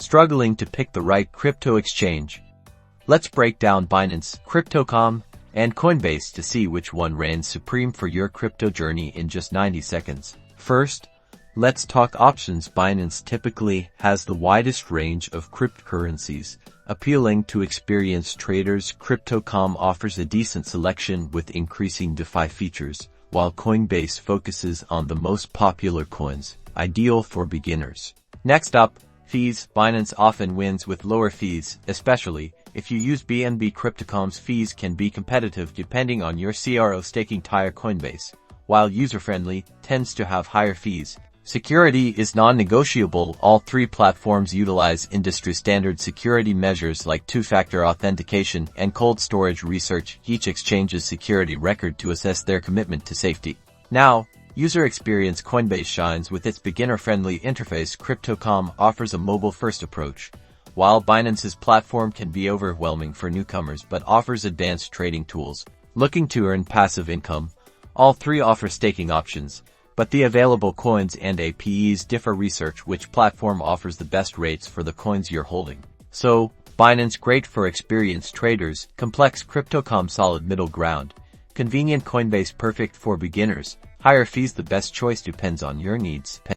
Struggling to pick the right crypto exchange? Let's break down Binance, Crypto.com, and Coinbase to see which one reigns supreme for your crypto journey in just 90 seconds. First, let's talk options. Binance typically has the widest range of cryptocurrencies, appealing to experienced traders. Crypto.com offers a decent selection with increasing DeFi features, while Coinbase focuses on the most popular coins, ideal for beginners. Next up, fees. Binance often wins with lower fees, especially if you use BNB. Crypto.com's fees can be competitive depending on your CRO. Staking tier. Coinbase, while user-friendly, tends to have higher fees. Security is non-negotiable. All three platforms utilize industry-standard security measures like two-factor authentication and cold storage. Research each exchange's security record to assess their commitment to safety. Now, user experience. Coinbase shines with its beginner-friendly interface. Crypto.com offers a mobile-first approach, while Binance's platform can be overwhelming for newcomers but offers advanced trading tools. Looking to earn passive income? All three offer staking options, but the available coins and APEs differ. Research which platform offers the best rates for the coins you're holding. So, Binance great for experienced traders, complex. Crypto.com solid middle ground, convenient. Coinbase perfect for beginners, higher fees. The best choice depends on your needs.